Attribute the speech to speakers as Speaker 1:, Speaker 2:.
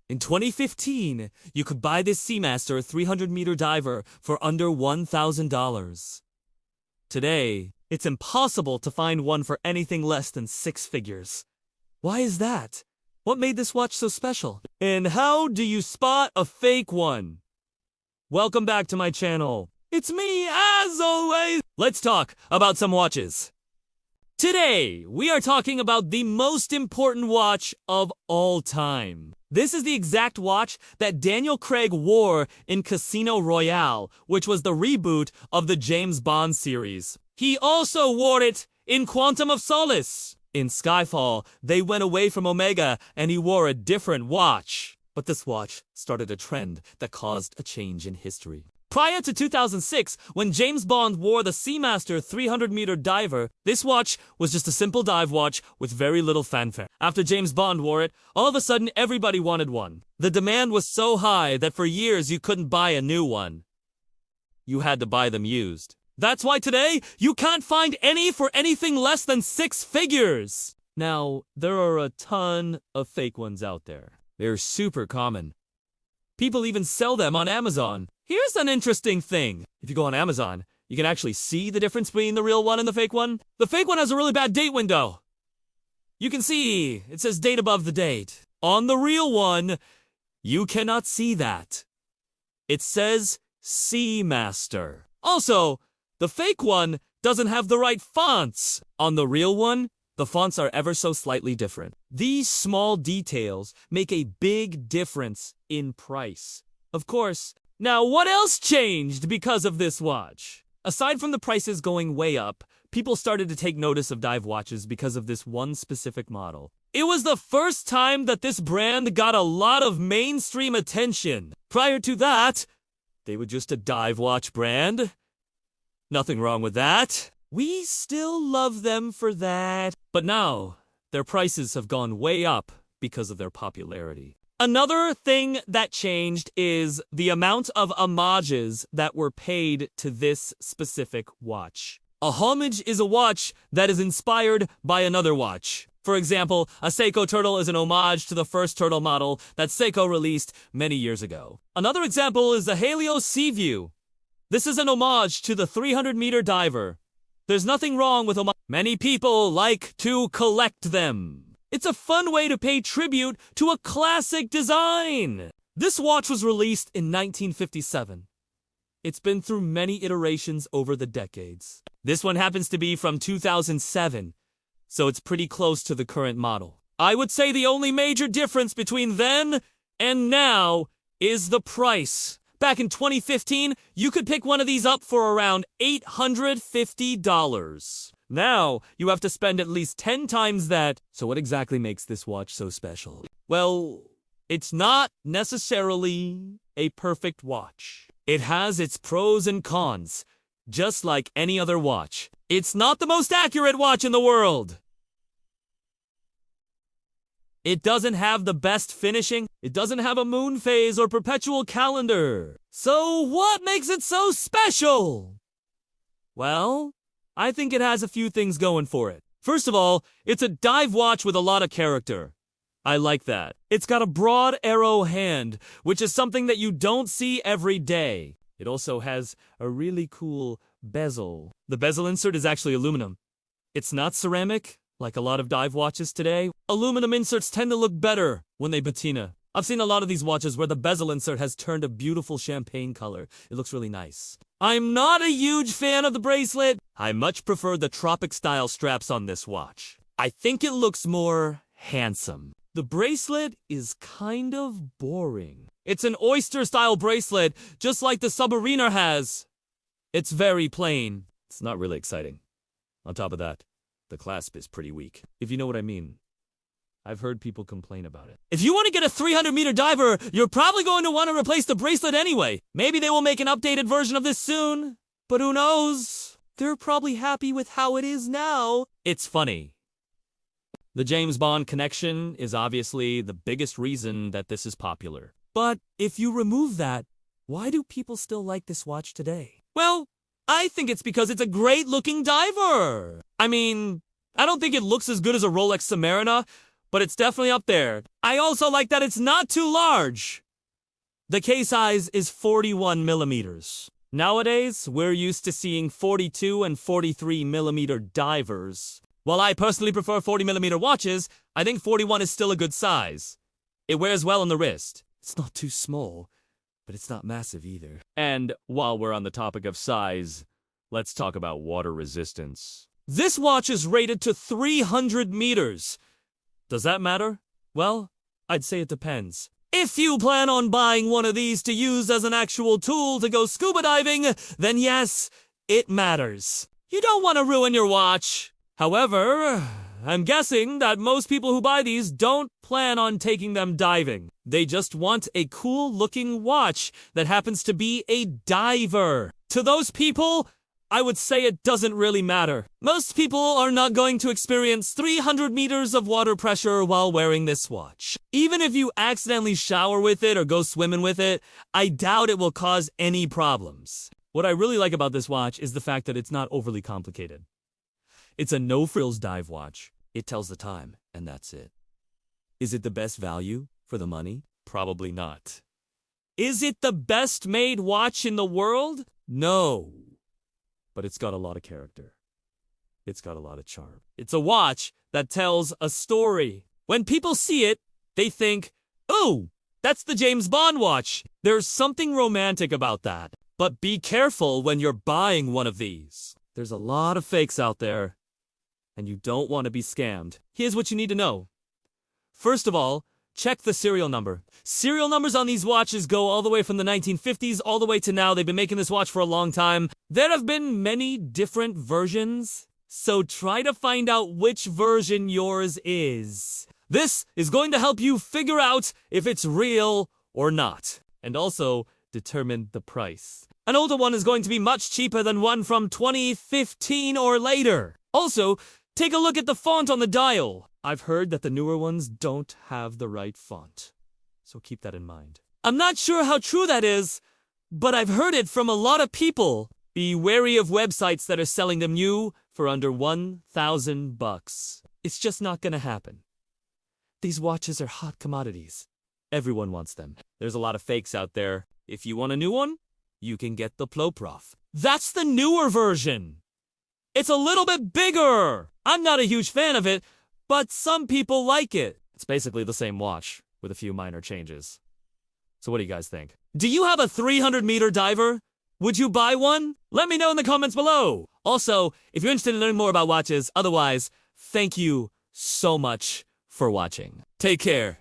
Speaker 1: In 2015, you could buy this Seamaster 300-meter diver for under $1,000. Today, it's impossible to find one for anything less than 6 figures. Why is that? What made this watch so special? And how do you spot a fake one? Welcome back to my channel. It's me, as always. Let's talk about some watches. Today, we are talking about the most important watch of all time. This is the exact watch that Daniel Craig wore in Casino Royale, which was the reboot of the James Bond series. He also wore it in Quantum of Solace. In Skyfall, they went away from Omega and he wore a different watch. But this watch started a trend that caused a change in history. Prior to 2006, when James Bond wore the Seamaster 300-meter diver, this watch was just a simple dive watch with very little fanfare. After James Bond wore it, all of a sudden everybody wanted one. The demand was so high that for years you couldn't buy a new one. You had to buy them used. That's why today, you can't find any for anything less than 6 figures. Now, there are a ton of fake ones out there. They're super common. People even sell them on Amazon. Here's an interesting thing. If you go on Amazon, you can actually see the difference between the real one and the fake one. The fake one has a really bad date window. You can see it says date above the date. On the real one, you cannot see that. It says Seamaster. Also, the fake one doesn't have the right fonts. On the real one, the fonts are ever so slightly different. These small details make a big difference in price. Of course, now what else changed because of this watch? Aside from the prices going way up, people started to take notice of dive watches because of this one specific model. It was the first time that this brand got a lot of mainstream attention. Prior to that, they were just a dive watch brand. Nothing wrong with that. We still love them for that. But now, their prices have gone way up because of their popularity. Another thing that changed is the amount of homages that were paid to this specific watch. A homage is a watch that is inspired by another watch. For example, a Seiko Turtle is an homage to the first Turtle model that Seiko released many years ago. Another example is the Halio Seaview. This is an homage to the 300-meter diver. There's nothing wrong with homage. Many people like to collect them. It's a fun way to pay tribute to a classic design. This watch was released in 1957. It's been through many iterations over the decades. This one happens to be from 2007, so it's pretty close to the current model. I would say the only major difference between then and now is the price. Back in 2015, you could pick one of these up for around $850. Now, you have to spend at least 10 times that. So what exactly makes this watch so special? Well, it's not necessarily a perfect watch. It has its pros and cons, just like any other watch. It's not the most accurate watch in the world. It doesn't have the best finishing. It doesn't have a moon phase or perpetual calendar. So what makes it so special? Well, I think it has a few things going for it. First of all, it's a dive watch with a lot of character. I like that. It's got a broad arrow hand, which is something that you don't see every day. It also has a really cool bezel. The bezel insert is actually aluminum. It's not ceramic, like a lot of dive watches today. Aluminum inserts tend to look better when they patina. I've seen a lot of these watches where the bezel insert has turned a beautiful champagne color. It looks really nice. I'm not a huge fan of the bracelet. I much prefer the tropic-style straps on this watch. I think it looks more handsome. The bracelet is kind of boring. It's an oyster-style bracelet, just like the Submariner has. It's very plain. It's not really exciting. On top of that, the clasp is pretty weak, if you know what I mean. I've heard people complain about it. If you want to get a 300-meter diver, you're probably going to want to replace the bracelet anyway. Maybe they will make an updated version of this soon. But who knows? They're probably happy with how it is now. It's funny. The James Bond connection is obviously the biggest reason that this is popular. But if you remove that, why do people still like this watch today? Well, I think it's because it's a great-looking diver. I mean, I don't think it looks as good as a Rolex Submariner, but it's definitely up there. I also like that it's not too large. The case size is 41 millimeters. Nowadays, we're used to seeing 42 and 43 millimeter divers. While I personally prefer 40 millimeter watches, I think 41 is still a good size. It wears well on the wrist. It's not too small, but it's not massive either. And while we're on the topic of size, let's talk about water resistance. This watch is rated to 300 meters. Does that matter? Well, I'd say it depends. If you plan on buying one of these to use as an actual tool to go scuba diving, then yes, it matters. You don't want to ruin your watch. However, I'm guessing that most people who buy these don't plan on taking them diving. They just want a cool-looking watch that happens to be a diver. To those people, I would say it doesn't really matter. Most people are not going to experience 300 meters of water pressure while wearing this watch. Even if you accidentally shower with it or go swimming with it, I doubt it will cause any problems. What I really like about this watch is the fact that it's not overly complicated. It's a no-frills dive watch. It tells the time, and that's it. Is it the best value for the money? Probably not. Is it the best made watch in the world? No. But it's got a lot of character. It's got a lot of charm. It's a watch that tells a story. When people see it, they think, "Ooh, that's the James Bond watch." There's something romantic about that. But be careful when you're buying one of these. There's a lot of fakes out there, and you don't want to be scammed. Here's what you need to know. First of all, check the serial number. Serial numbers on these watches go all the way from the 1950s all the way to now. They've been making this watch for a long time. There have been many different versions, so try to find out which version yours is. This is going to help you figure out if it's real or not, and also determine the price. An older one is going to be much cheaper than one from 2015 or later. Also, take a look at the font on the dial. I've heard that the newer ones don't have the right font, so keep that in mind. I'm not sure how true that is, but I've heard it from a lot of people. Be wary of websites that are selling them new for under $1,000. It's just not gonna happen. These watches are hot commodities. Everyone wants them. There's a lot of fakes out there. If you want a new one, you can get the Ploprof. That's the newer version. It's a little bit bigger. I'm not a huge fan of it, but some people like it. It's basically the same watch with a few minor changes. So what do you guys think? Do you have a 300-meter diver? Would you buy one? Let me know in the comments below. Also, if you're interested in learning more about watches, otherwise, thank you so much for watching. Take care.